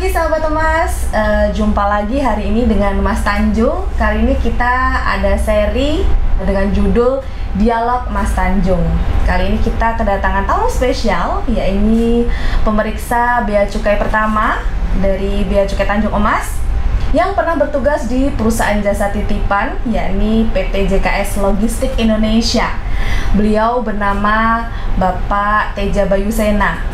pagi sahabat Emas, jumpa lagi hari ini dengan Mas Tanjung. Kali ini kita ada seri dengan judul Dialog Mas Tanjung. Kali ini kita kedatangan tamu spesial, yaitu pemeriksa Bea Cukai pertama dari Bea Cukai Tanjung Emas yang pernah bertugas di perusahaan jasa titipan, yakni PT JKS Logistik Indonesia. Beliau bernama Bapak Teja Bayusena.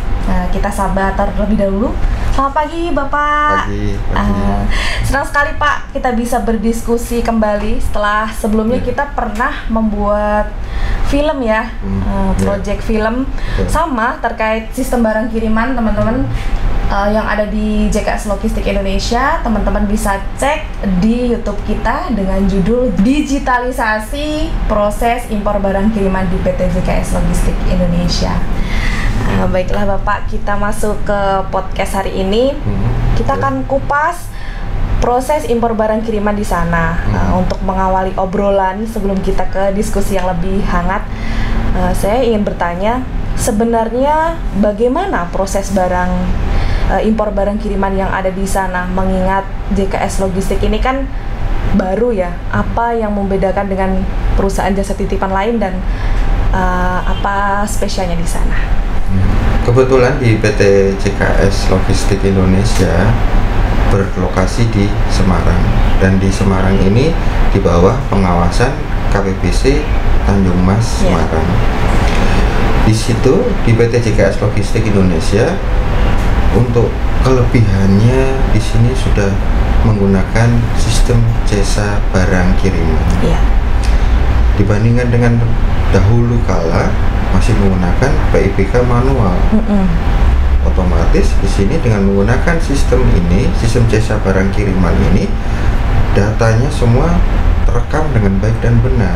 Kita sabar terlebih dahulu. Selamat pagi Bapak. Pagi. Senang sekali Pak kita bisa berdiskusi kembali setelah sebelumnya kita pernah membuat film ya, project film sama terkait sistem barang kiriman teman-teman. Yang ada di JKS Logistik Indonesia, teman-teman bisa cek di YouTube kita dengan judul Digitalisasi Proses Impor Barang Kiriman di PT JKS Logistik Indonesia. Baiklah Bapak, kita masuk ke podcast hari ini. Kita akan kupas proses impor barang kiriman di sana. Untuk mengawali obrolan sebelum kita ke diskusi yang lebih hangat, saya ingin bertanya, sebenarnya bagaimana proses impor barang kiriman yang ada di sana, mengingat JKS Logistik ini kan baru ya. Apa yang membedakan dengan perusahaan jasa titipan lain dan apa spesialnya di sana? Kebetulan di PT JKS Logistik Indonesia berlokasi di Semarang, dan di Semarang ini di bawah pengawasan KPBC Tanjung Mas Semarang. Di situ di PT JKS Logistik Indonesia, untuk kelebihannya di sini sudah menggunakan sistem jasa barang kiriman. Dibandingkan dengan dahulu kala masih menggunakan PIPK manual. Otomatis di sini dengan menggunakan sistem ini, sistem jasa barang kiriman ini, datanya semua terekam dengan baik dan benar.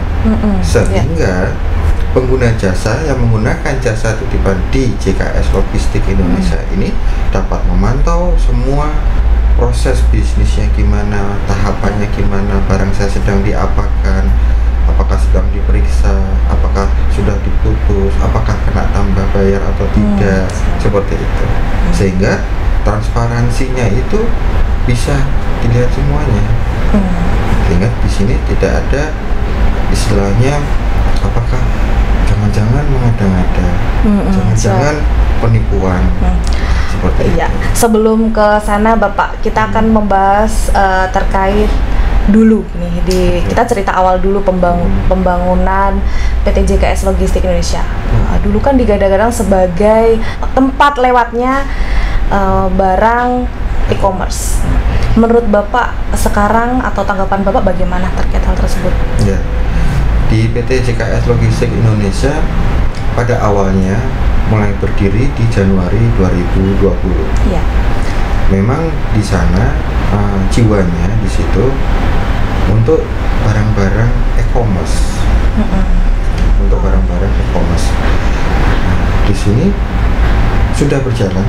Sehingga pengguna jasa yang menggunakan jasa titipan di JKS Logistik Indonesia ini dapat memantau semua proses bisnisnya gimana, tahapannya gimana, barang saya sedang diapakan, apakah sedang diperiksa, apakah sudah diputus, apakah kena tambah bayar atau tidak, seperti itu. Sehingga transparansinya itu bisa dilihat semuanya. Sehingga di sini tidak ada istilahnya apakah jangan-jangan mengada-ngada, jangan-jangan penipuan. Seperti itu. Sebelum ke sana Bapak, kita akan membahas terkait dulu nih kita cerita awal dulu pembangunan PT JKS Logistik Indonesia. Dulu kan digadang-gadang sebagai tempat lewatnya barang e-commerce. Menurut Bapak sekarang atau tanggapan Bapak bagaimana terkait hal tersebut? Ya. Di PT JKS Logistik Indonesia pada awalnya mulai berdiri di Januari 2020. Memang di sana jiwanya di situ untuk barang-barang e-commerce. Untuk barang-barang e-commerce. Di sini sudah berjalan.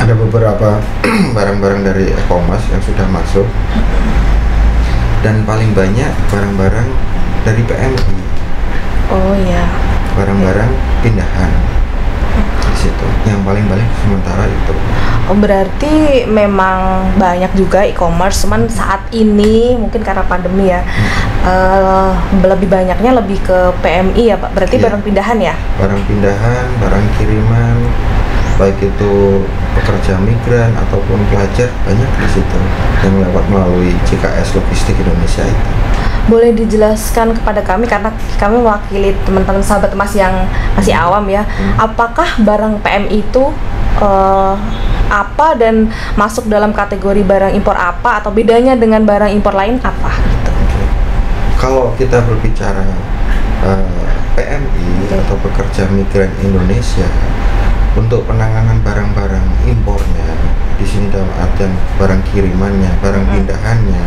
Ada beberapa barang-barang dari e-commerce yang sudah masuk. Dan paling banyak barang-barang dari PMI. Barang-barang pindahan di situ. Yang paling sementara itu. Berarti memang banyak juga e-commerce, cuman saat ini mungkin karena pandemi ya, lebih banyaknya lebih ke PMI ya Pak. Berarti barang pindahan ya? Barang pindahan, barang kiriman, baik itu pekerja migran ataupun pelajar, banyak di situ yang lewat melalui JKS Logistik Indonesia itu. Boleh dijelaskan kepada kami, karena kami mewakili teman-teman sahabat Mas yang masih awam ya, apakah barang PMI itu apa dan masuk dalam kategori barang impor apa, atau bedanya dengan barang impor lain apa gitu? Kalau kita berbicara PMI atau pekerja migran Indonesia, untuk penanganan barang-barang impornya di sini dalam artian barang kirimannya, barang pindahannya,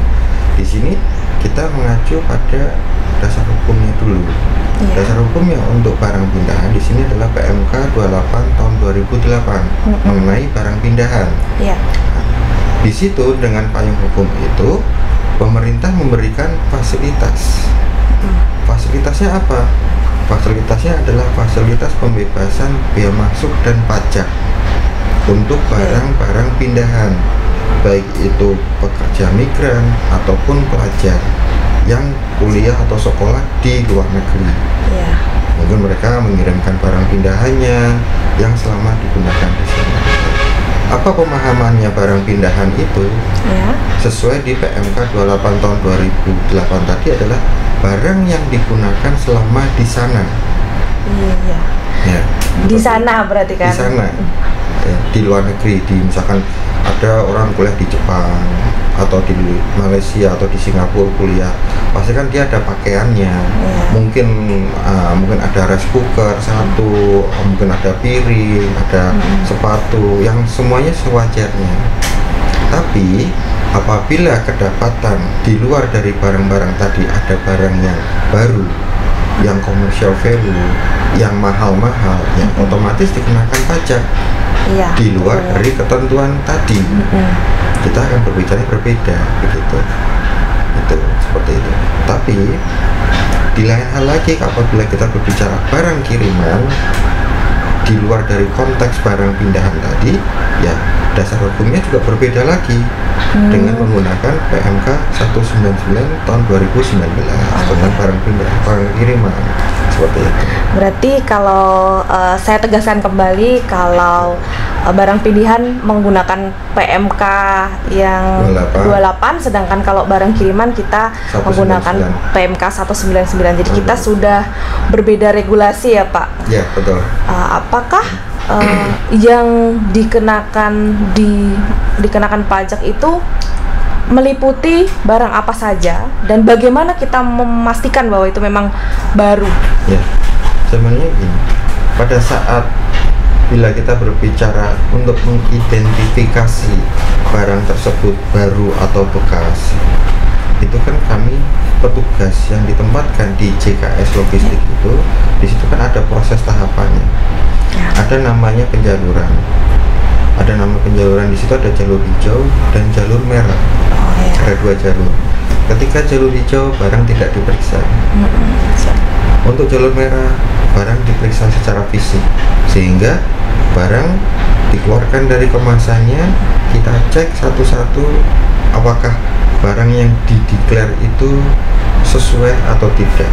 di sini kita mengacu pada dasar hukumnya dulu. Dasar hukumnya untuk barang pindahan di sini adalah PMK 28 tahun 2008 mengenai barang pindahan. Di situ dengan payung hukum itu pemerintah memberikan fasilitas. Fasilitasnya apa? Fasilitasnya adalah fasilitas pembebasan bea masuk dan pajak. untuk barang-barang pindahan, baik itu pekerja migran ataupun pelajar yang kuliah atau sekolah di luar negeri. Mungkin mereka mengirimkan barang pindahannya yang selama digunakan di sana. Apa pemahamannya barang pindahan itu? Sesuai di PMK 28 tahun 2008 tadi adalah barang yang digunakan selama di sana. Di sana berarti kan? Di sana, di luar negeri, misalkan ada orang kuliah di Jepang atau di Malaysia atau di Singapura kuliah, pasti kan dia ada pakaiannya. Mungkin ada rice cooker satu, mungkin ada piring, ada sepatu, yang semuanya sewajarnya. Tapi apabila kedapatan di luar dari barang-barang tadi ada barang yang baru, yang commercial value, yang mahal-mahal, yang otomatis dikenakan pajak di luar dari ketentuan tadi. Kita akan berbicara berbeda, begitu. Itu seperti itu. Tapi di lain hal lagi, apabila kita berbicara barang kiriman di luar dari konteks barang pindahan tadi, ya dasar hukumnya juga berbeda lagi dengan menggunakan PMK 199 tahun 2019 tentang barang pindahan, barang kiriman, seperti itu. Berarti kalau saya tegaskan kembali, kalau barang pilihan menggunakan PMK yang 28, sedangkan kalau barang kiriman kita 199. menggunakan PMK 199. Jadi kita sudah berbeda regulasi ya Pak? Ya, betul. Apakah yang dikenakan pajak itu meliputi barang apa saja, dan bagaimana kita memastikan bahwa itu memang baru? Ya, sebenarnya gini, pada saat bila kita berbicara untuk mengidentifikasi barang tersebut baru atau bekas, itu kan kami petugas yang ditempatkan di JKS Logistik itu, di situ kan ada proses tahapannya. Ada namanya penjaluran. Ada nama penjaluran, di situ ada jalur hijau dan jalur merah. Ada dua jalur. Ketika jalur hijau, barang tidak diperiksa. Untuk jalur merah, barang diperiksa secara fisik, sehingga barang dikeluarkan dari kemasannya, kita cek satu-satu apakah barang yang dideklar itu sesuai atau tidak.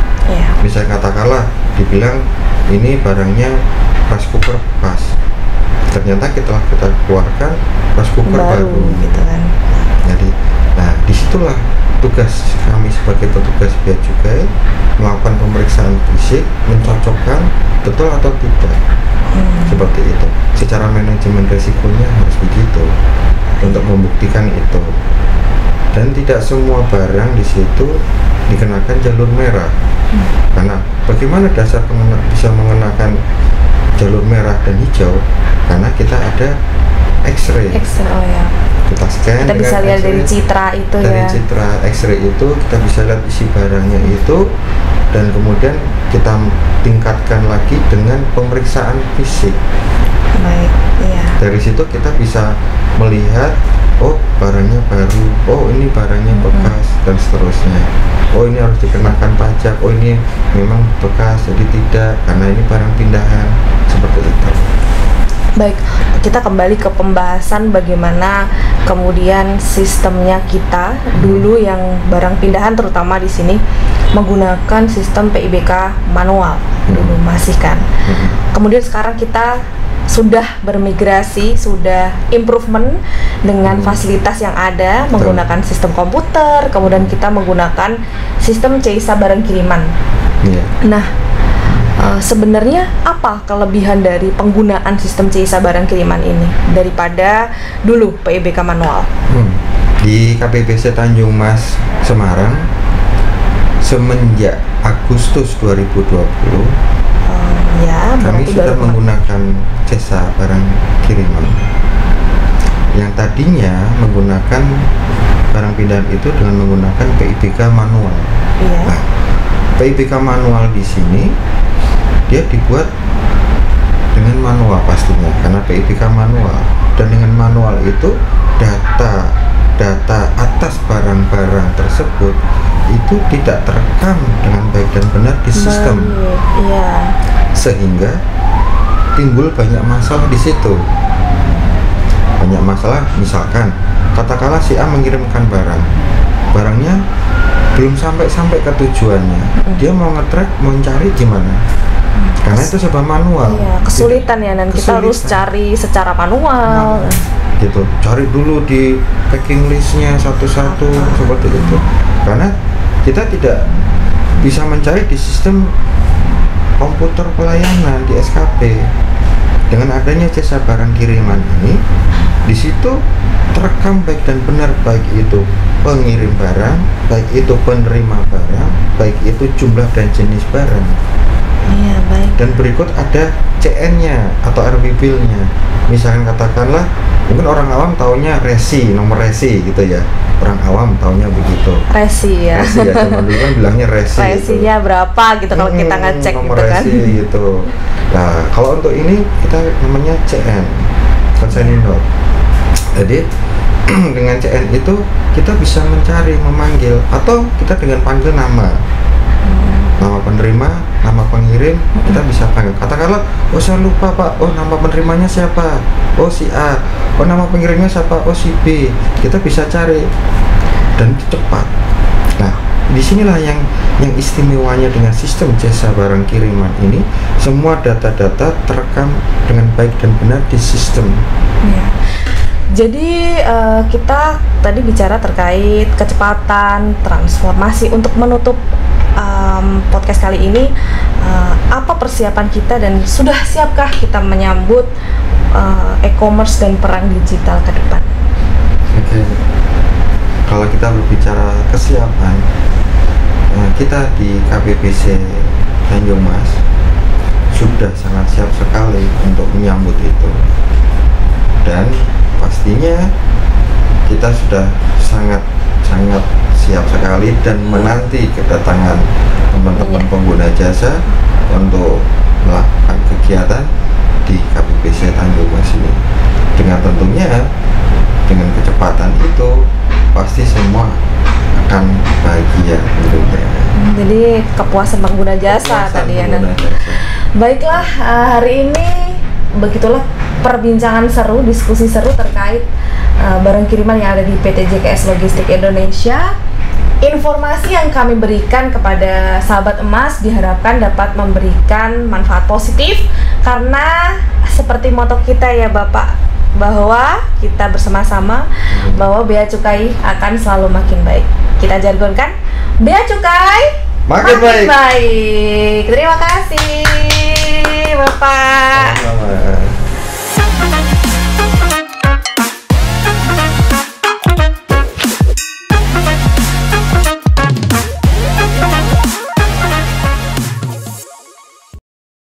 Misalnya katakanlah dibilang ini barangnya rice cooker bekas, ternyata kita keluarkan rice cooker baru gitu kan. Jadi, nah disitulah tugas kami sebagai petugas bea cukai melakukan pemeriksaan fisik, mencocokkan betul atau tidak. Seperti itu. Secara manajemen risikonya harus begitu untuk membuktikan itu. Dan tidak semua barang di situ dikenakan jalur merah. Karena bagaimana dasar bisa mengenakan jalur merah dan hijau? Karena kita ada X-ray. Kita scan, kita bisa lihat dari citra itu dari citra X-ray itu kita bisa lihat isi barangnya itu, dan kemudian kita tingkatkan lagi dengan pemeriksaan fisik. Dari situ kita bisa melihat, oh barangnya baru, oh ini barangnya bekas, dan seterusnya. Oh ini harus dikenakan pajak, oh ini memang bekas jadi tidak, karena ini barang pindahan, seperti itu. Baik, kita kembali ke pembahasan bagaimana kemudian sistemnya kita dulu yang barang pindahan, terutama di sini menggunakan sistem PIBK manual dulu masih kan. Kemudian sekarang kita sudah bermigrasi, sudah improvement dengan fasilitas yang ada, menggunakan sistem komputer, kemudian kita menggunakan sistem CISA barang kiriman. Nah, sebenarnya apa kelebihan dari penggunaan sistem CISA barang kiriman ini daripada dulu PIBK manual? Di KPBC Tanjung Mas Semarang semenjak Agustus 2020 kami sudah menggunakan CISA barang kiriman. Yang tadinya menggunakan barang pindahan itu dengan menggunakan PIBK manual. Nah, PIBK manual di sini dia dibuat dengan manual pastinya, karena PIBK manual, dan dengan manual itu data atas barang-barang tersebut itu tidak terekam dengan baik dan benar di sistem. Sehingga timbul banyak masalah di situ. banyak masalah. Misalkan katakanlah si A mengirimkan barangnya belum sampai ke tujuannya, dia mau nge-track, mau cari gimana? Karena itu serba manual. Iya, kesulitan ya, dan kita harus cari secara manual. Gitu, cari dulu di packing listnya satu-satu seperti itu. Karena kita tidak bisa mencari di sistem komputer pelayanan di SKP. Dengan adanya jasa barang kiriman ini, di situ terekam baik dan benar, baik itu pengirim barang, baik itu penerima barang, baik itu jumlah dan jenis barang. Iya, baik. Dan berikut ada CN-nya atau RB bill-nya. Misalkan katakanlah, mungkin orang awam taunya resi, nomor resi gitu ya. Orang awam taunya begitu. Resi ya. Resi ya, zaman dulu kan bilangnya resi. Resinya gitu. Berapa gitu kalau kita ngecek nomor gitu kan. Resi gitu. Nah, kalau untuk ini kita namanya CN, consigning note. Jadi dengan CN itu kita bisa mencari, memanggil, atau kita dengan panggil nama. Nama penerima, nama pengirim, kita bisa panggil. Katakanlah, oh saya lupa Pak, oh nama penerimanya siapa? Oh si A. Oh nama pengirimnya siapa? Oh si B. Kita bisa cari dan itu cepat. Nah, disinilah yang istimewanya dengan sistem jasa barang kiriman ini, semua data-data terekam dengan baik dan benar di sistem. Ya. Jadi kita tadi bicara terkait kecepatan, transformasi. Untuk menutup podcast kali ini, apa persiapan kita dan sudah siapkah kita menyambut e-commerce dan perang digital ke depan? Oke. Kalau kita berbicara kesiapan, kita di KPPC Tanjung Mas sudah sangat siap sekali untuk menyambut itu, dan pastinya kita sudah sangat siap sekali dan menanti kedatangan teman-teman pengguna jasa untuk melakukan kegiatan di KPPC Tanjung Mas ini. Dengan tentunya dengan kecepatan itu pasti semua akan bahagia tentunya. Jadi kepuasan pengguna jasa tadi ya. Baiklah, hari ini begitulah perbincangan seru, diskusi seru terkait barang kiriman yang ada di PT JKS Logistik Indonesia. Informasi yang kami berikan kepada sahabat emas diharapkan dapat memberikan manfaat positif, karena seperti moto kita ya Bapak, bahwa kita bersama-sama bahwa Bea Cukai akan selalu makin baik. Kita jargonkan, Bea Cukai makin baik. Terima kasih Bapak.